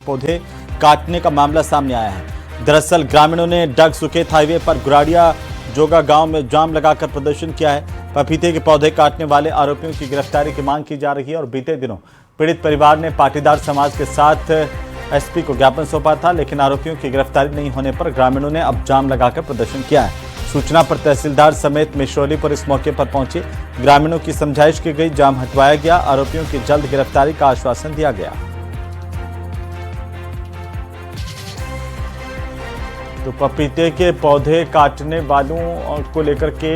पौधे काटने का मामला सामने आया है। दरअसल ग्रामीणों ने डग सुकेत हाईवे पर गुराड़िया जोगा गांव में जाम लगाकर प्रदर्शन किया है। पपीते के पौधे काटने वाले आरोपियों की गिरफ्तारी की मांग की जा रही है और बीते दिनों पीड़ित परिवार ने पाटीदार समाज के साथ एसपी को ज्ञापन सौंपा था, लेकिन आरोपियों की गिरफ्तारी नहीं होने पर ग्रामीणों ने अब जाम लगाकर प्रदर्शन किया है। सूचना पर तहसीलदार समेत मिश्रौली पर इस मौके पर पहुंचे ग्रामीणों की समझाइश की गई, जाम हटवाया गया, आरोपियों की जल्द गिरफ्तारी का आश्वासन दिया गया। तो पपीते के पौधे काटने वालों को लेकर के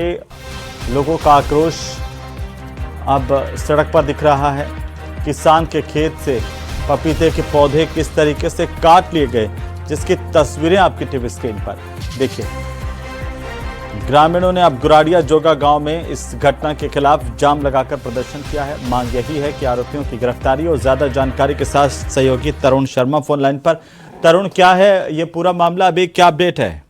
लोगों का आक्रोश अब सड़क पर दिख रहा है। किसान के खेत से पपीते के पौधे किस तरीके से काट लिए गए, जिसकी तस्वीरें आपकी टीवी स्क्रीन पर देखिए। ग्रामीणों ने अब गुराड़िया जोगा गांव में इस घटना के खिलाफ जाम लगाकर प्रदर्शन किया है। मांग यही है कि आरोपियों की गिरफ्तारी और ज्यादा जानकारी के साथ सहयोगी तरुण शर्मा फोन लाइन पर। तरुण, क्या है ये पूरा मामला, अभी क्या अपडेट है?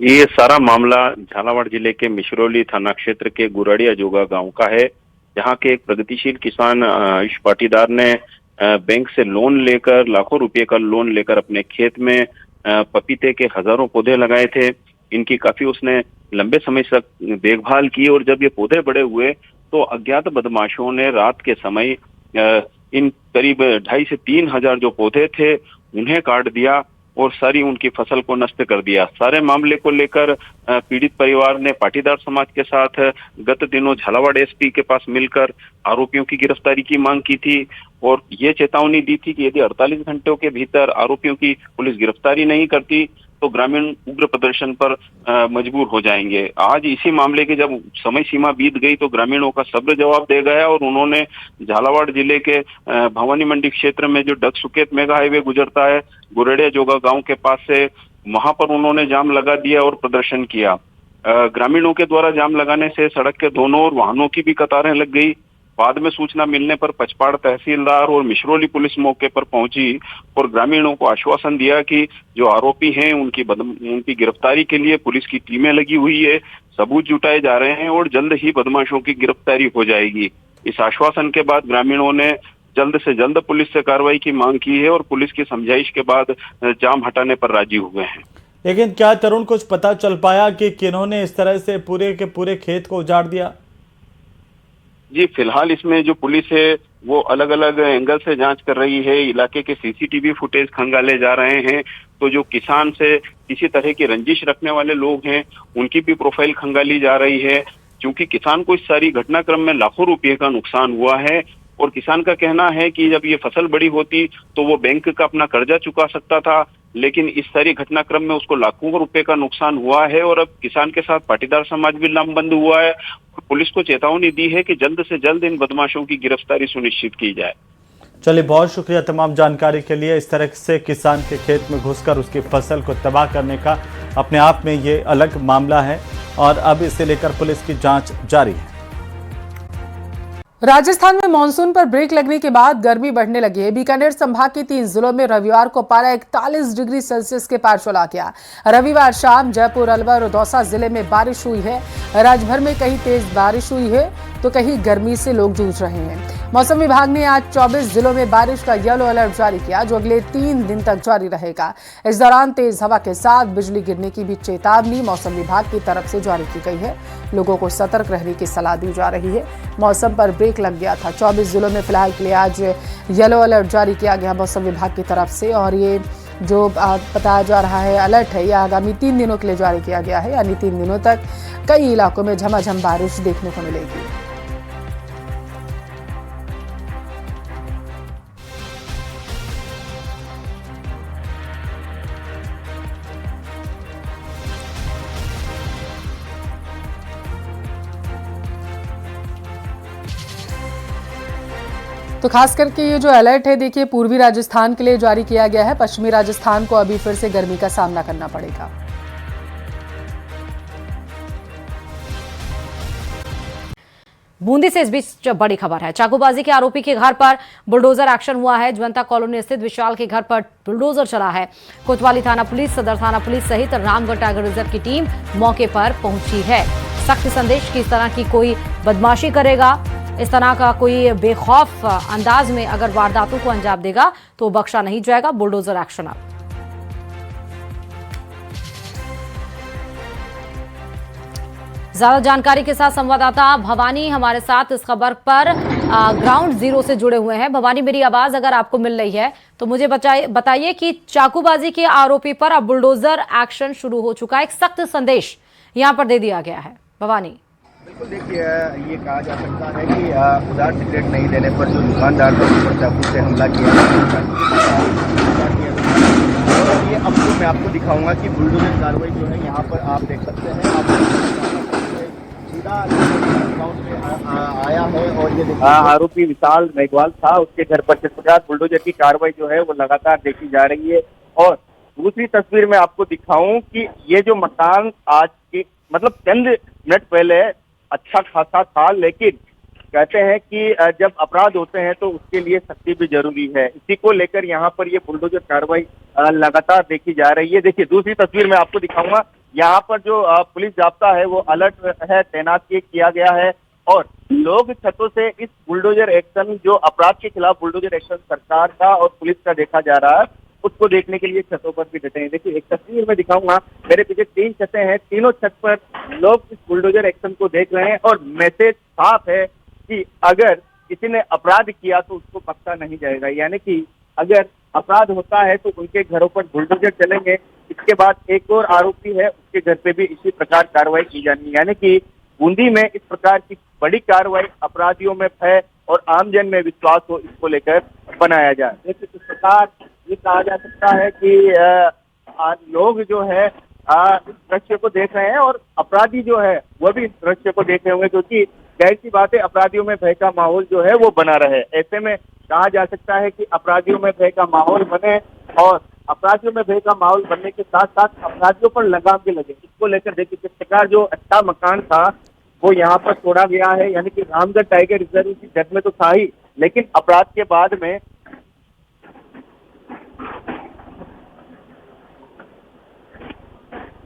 ये सारा मामला झालावाड़ जिले के मिश्रौली थाना क्षेत्र के गुराड़िया जोगा गांव का है, जहां के एक प्रगतिशील किसान आयुष पाटीदार ने बैंक से लोन लेकर लाखों रुपए का लोन लेकर अपने खेत में पपीते के हजारों पौधे लगाए थे। इनकी काफी उसने लंबे समय तक देखभाल की और जब ये पौधे बड़े हुए तो अज्ञात बदमाशों ने रात के समय इन करीब 2,500 से 3,000 जो पौधे थे उन्हें काट दिया और सारी उनकी फसल को नष्ट कर दिया। सारे मामले को लेकर पीड़ित परिवार ने पाटीदार समाज के साथ गत दिनों झालावाड़ एसपी के पास मिलकर आरोपियों की गिरफ्तारी की मांग की थी और ये चेतावनी दी थी कि यदि 48 घंटों के भीतर आरोपियों की पुलिस गिरफ्तारी नहीं करती तो ग्रामीण उग्र प्रदर्शन पर मजबूर हो जाएंगे। आज इसी मामले की जब समय सीमा बीत गई तो ग्रामीणों का सब्र जवाब दे गया और उन्होंने झालावाड़ जिले के भवानी मंडी क्षेत्र में जो डग सुकेत मेगा हाईवे गुजरता है गुराड़िया जोगा गांव के पास से, वहां पर उन्होंने जाम लगा दिया और प्रदर्शन किया। ग्रामीणों के द्वारा जाम लगाने से सड़क के दोनों ओर वाहनों की भी कतारें लग गई। बाद में सूचना मिलने पर पचपाड़ तहसीलदार और मिश्रौली पुलिस मौके पर पहुंची और ग्रामीणों को आश्वासन दिया कि जो आरोपी हैं उनकी गिरफ्तारी के लिए पुलिस की टीमें लगी हुई है, सबूत जुटाए जा रहे हैं और जल्द ही बदमाशों की गिरफ्तारी हो जाएगी। इस आश्वासन के बाद ग्रामीणों ने जल्द से जल्द पुलिस से कार्रवाई की मांग की है और पुलिस की समझाइश के बाद जाम हटाने पर राजी हुए हैं। लेकिन क्या तरुण कुछ पता चल पाया कि किन्होंने इस तरह से पूरे के पूरे खेत को उजाड़ दिया? जी, फिलहाल इसमें जो पुलिस है वो अलग अलग एंगल से जांच कर रही है। इलाके के सीसीटीवी फुटेज खंगाले जा रहे हैं, तो जो किसान से किसी तरह की रंजिश रखने वाले लोग हैं उनकी भी प्रोफाइल खंगाली जा रही है। क्योंकि किसान को इस सारी घटनाक्रम में लाखों रुपए का नुकसान हुआ है और किसान का कहना है कि जब ये फसल बड़ी होती तो वो बैंक का अपना कर्जा चुका सकता था, लेकिन इस सारी घटनाक्रम में उसको लाखों रुपए का नुकसान हुआ है और अब किसान के साथ पाटीदार समाज भी लामबंद हुआ है। पुलिस को चेतावनी दी है कि जल्द से जल्द इन बदमाशों की गिरफ्तारी सुनिश्चित की जाए। चलिए, बहुत शुक्रिया तमाम जानकारी के लिए। इस तरह से किसान के खेत में घुसकर उसकी फसल को तबाह करने का अपने आप में ये अलग मामला है और अब इसे लेकर पुलिस की जांच जारी है। राजस्थान में मानसून पर ब्रेक लगने के बाद गर्मी बढ़ने लगी है। बीकानेर संभाग के 3 जिलों में रविवार को पारा 41 डिग्री सेल्सियस के पार चला गया। रविवार शाम जयपुर, अलवर और दौसा जिले में बारिश हुई है। राज्य भर में कहीं तेज बारिश हुई है तो कहीं गर्मी से लोग जूझ रहे हैं। मौसम विभाग ने आज 24 जिलों में बारिश का येलो अलर्ट जारी किया, जो अगले 3 दिन तक जारी रहेगा। इस दौरान तेज हवा के साथ बिजली गिरने की भी चेतावनी मौसम विभाग की तरफ से जारी की गई है। लोगों को सतर्क रहने की सलाह दी जा रही है। मौसम पर ब्रेक लग गया था। 24 जिलों में फिलहाल के लिए आज येलो अलर्ट जारी किया गया मौसम विभाग की तरफ से और ये जो बताया जा रहा है अलर्ट है, यह आगामी 3 दिनों के लिए जारी किया गया है। यानी 3 दिनों तक कई इलाकों में झमाझम बारिश देखने को मिलेगी। तो खास करके ये जो अलर्ट है, देखिए पूर्वी राजस्थान के लिए जारी किया गया है। पश्चिमी राजस्थान को अभी फिर से गर्मी का सामना करना पड़ेगा। बूंदी से इस बीच बड़ी खबर है। चाकूबाजी के आरोपी के घर पर बुलडोजर एक्शन हुआ है। जनता कॉलोनी स्थित विशाल के घर पर बुलडोजर चला है। कोतवाली थाना पुलिस, सदर थाना पुलिस सहित रामगढ़ टाइगर रिजर्व की टीम मौके पर पहुंची है। सख्त संदेश कि इस तरह की कोई बदमाशी करेगा इस तरह का कोई बेखौफ अंदाज में अगर वारदातों को अंजाम देगा तो बख्शा नहीं जाएगा। बुलडोजर एक्शन अब। ज्यादा जानकारी के साथ संवाददाता भवानी हमारे साथ इस खबर पर ग्राउंड जीरो से जुड़े हुए हैं। भवानी, मेरी आवाज अगर आपको मिल रही है तो मुझे बताइए कि चाकूबाजी के आरोपी पर अब बुलडोजर एक्शन शुरू हो चुका है। एक सख्त संदेश यहां पर दे दिया गया है। भवानी, बिल्कुल, देखिए ये कहा जा सकता है कि उधार सिगरेट नहीं देने पर जो दुकानदार ने ऊपर चाकू से हमला किया ये अब तो मैं आपको दिखाऊंगा कि बुलडोजर कार्रवाई जो है यहाँ पर आप देख सकते हैं। सीधा अकाउंट में आया है और ये आरोपी विशाल मेघवाल था, उसके घर पर जिस प्रकार बुलडोजर की कार्रवाई जो है वो लगातार देखी जा रही है। और दूसरी तस्वीर में आपको दिखाऊं कि ये जो मकान आज की मतलब चंद मिनट पहले अच्छा खासा था, लेकिन कहते हैं कि जब अपराध होते हैं तो उसके लिए सख्ती भी जरूरी है। इसी को लेकर यहाँ पर ये बुलडोजर कार्रवाई लगातार देखी जा रही है। देखिए दूसरी तस्वीर में आपको दिखाऊंगा, यहाँ पर जो पुलिस जाब्ता है वो अलर्ट है, तैनात किया गया है और लोग छतों से इस बुलडोजर एक्शन, जो अपराध के खिलाफ बुलडोजर एक्शन सरकार का और पुलिस का देखा जा रहा है, उसको देखने के लिए छतों पर भी डटे हैं। देखिए एक तस्वीर में दिखाऊंगा, मेरे पीछे 3 छतें हैं, तीनों छत पर लोग इस बुलडोजर एक्शन को देख रहे हैं और मैसेज साफ है कि अगर किसी ने अपराध किया तो उसको बख्शा नहीं जाएगा। यानी कि अगर अपराध होता है तो उनके घरों पर बुलडोजर चलेंगे। इसके बाद एक और आरोपी है, उसके घर पे भी इसी प्रकार कार्रवाई की जानी है। यानी कि बूंदी में इस प्रकार की बड़ी कार्रवाई, अपराधियों में भय और आमजन में विश्वास हो, इसको लेकर बनाया जाए। देखिए इस प्रकार ये कहा जा सकता है कि लोग जो है इस दृश्य को देख रहे हैं और अपराधी जो है वह भी इस दृश्य को देख रहे होंगे, क्योंकि जाहिर सी बात है अपराधियों में भय का माहौल जो है वो बना रहे। ऐसे में कहा जा सकता है कि अपराधियों में भय का माहौल बने और अपराधियों में भय का माहौल बनने के साथ साथ अपराधियों पर लगाम भी लगे। इसको लेकर देखिए किस प्रकार जो अच्छा मकान था वो यहाँ पर छोड़ा गया है। यानी कि रामगढ़ टाइगर रिजर्व की जद में तो था ही, लेकिन अपराध के बाद में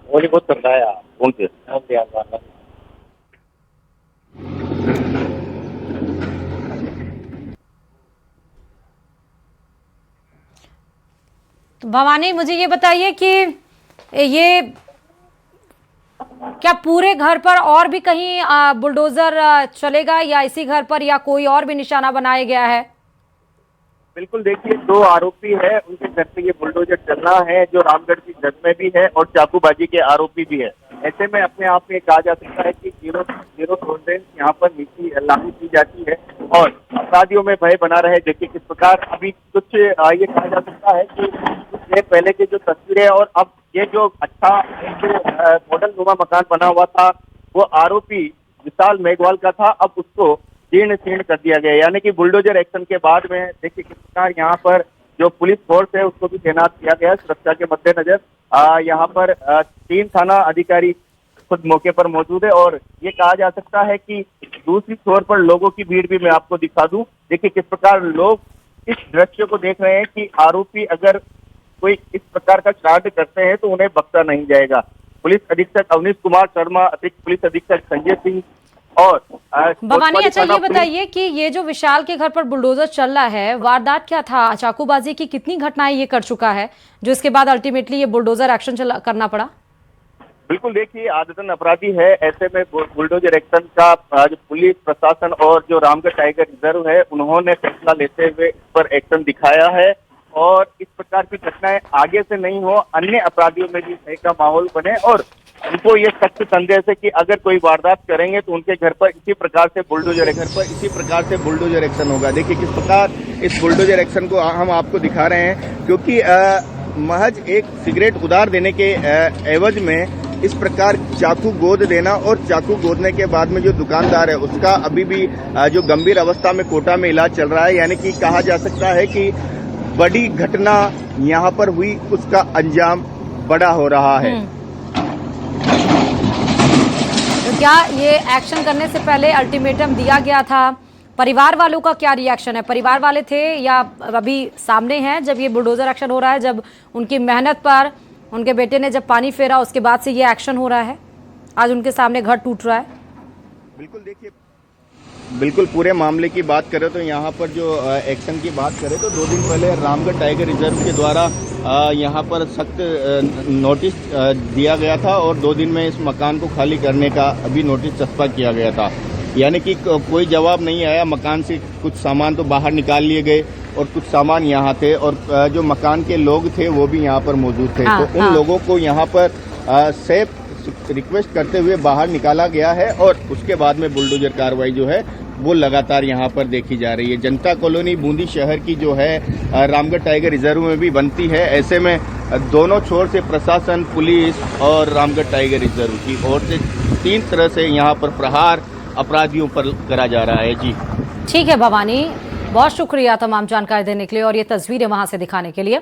बहुत करता है तो भवानी, मुझे ये बताइए कि ये क्या पूरे घर पर और भी कहीं बुलडोजर चलेगा या इसी घर पर या कोई और भी निशाना बनाया गया है? बिल्कुल, देखिए 2 आरोपी है, उनके घर पे ये बुलडोजर चलना है, जो रामगढ़ की जद में भी है और चाकूबाजी के आरोपी भी है। ऐसे में अपने आप में कहा जा सकता है कि जीरो टॉलरेंस यहाँ पर नीति लागू की जाती है और अपराधियों में भय बना रहे। देखिए किस प्रकार अभी कुछ ये कहा जा सकता है कि कुछ देर पहले की जो तस्वीरें और अब ये जो अच्छा मॉडल नुमा मकान बना हुआ था वो आरोपी विशाल मेघवाल का था, अब उसको जीर्ण शीर्ण कर दिया गया। यानी कि बुलडोजर एक्शन के बाद में देखिए किस प्रकार यहाँ पर जो पुलिस फोर्स है उसको भी तैनात किया गया सुरक्षा के मद्देनजर। यहाँ पर 3 थाना अधिकारी खुद मौके पर मौजूद है और ये कहा जा सकता है कि दूसरी छोर पर लोगों की भीड़ भी मैं आपको दिखा दूं। देखिए किस प्रकार लोग इस दृश्य को देख रहे हैं कि आरोपी अगर कोई इस प्रकार का कांड करते हैं तो उन्हें बख्शा नहीं जाएगा। पुलिस अधीक्षक अवनीश कुमार शर्मा, अतिरिक्त पुलिस अधीक्षक संजय सिंह और भवानी, अच्छा ये बताइए कि ये जो विशाल के घर पर बुलडोजर चल रहा है, वारदात क्या था? चाकूबाजी की कितनी घटनाएं ये कर चुका है जो इसके बाद अल्टीमेटली ये बुलडोजर एक्शन करना पड़ा? बिल्कुल, देखिए आदतन अपराधी है, ऐसे में बुलडोजर एक्शन का जो पुलिस प्रशासन और जो रामगढ़ टाइगर रिजर्व है उन्होंने फैसला लेते हुए इस पर एक्शन दिखाया है और इस प्रकार की घटनाएं आगे से नहीं हो, अन्य अपराधियों में भी भय का माहौल बने और उनको ये सख्त संदेश है कि अगर कोई वारदात करेंगे तो उनके घर पर इसी प्रकार से बुलडोजर एक्शन होगा। देखिए किस प्रकार इस बुलडोजर एक्शन को हम आपको दिखा रहे हैं, क्योंकि महज एक सिगरेट उधार देने के एवज में इस प्रकार चाकू गोद देना और चाकू गोदने के बाद में जो दुकानदार है उसका अभी भी जो गंभीर अवस्था में कोटा में इलाज चल रहा है। यानी कि कहा जा सकता है कि बड़ी घटना यहाँ पर हुई, उसका अंजाम बड़ा हो रहा है। तो क्या ये एक्शन करने से पहले अल्टीमेटम दिया गया था? परिवार वालों का क्या रिएक्शन है? परिवार वाले थे या अभी सामने हैं जब ये बुलडोजर एक्शन हो रहा है, जब उनकी मेहनत पर उनके बेटे ने जब पानी फेरा उसके बाद से ये एक्शन हो रहा है, आज उनके सामने घर टूट रहा है? बिल्कुल, देखिए बिल्कुल पूरे मामले की बात करें तो यहाँ पर जो एक्शन की बात करें तो 2 दिन पहले रामगढ़ टाइगर रिजर्व के द्वारा यहाँ पर सख्त नोटिस दिया गया था और 2 दिन में इस मकान को खाली करने का अभी नोटिस चस्पा किया गया था। यानी कि कोई जवाब नहीं आया। मकान से कुछ सामान तो बाहर निकाल लिए गए और कुछ सामान यहाँ थे और जो मकान के लोग थे वो भी यहाँ पर मौजूद थे। तो उन लोगों को यहाँ पर सेफ रिक्वेस्ट करते हुए बाहर निकाला गया है और उसके बाद में बुलडोजर कार्रवाई जो है वो लगातार यहाँ पर देखी जा रही है। जनता कॉलोनी बूंदी शहर की जो है रामगढ़ टाइगर रिजर्व में भी बनती है। ऐसे में दोनों छोर से प्रशासन, पुलिस और रामगढ़ टाइगर रिजर्व की ओर से 3 तरह से यहाँ पर प्रहार अपराधियों पर करा जा रहा है। जी ठीक है भवानी, बहुत शुक्रिया तमाम जानकारी देने के लिए और ये तस्वीरें वहां से दिखाने के लिए।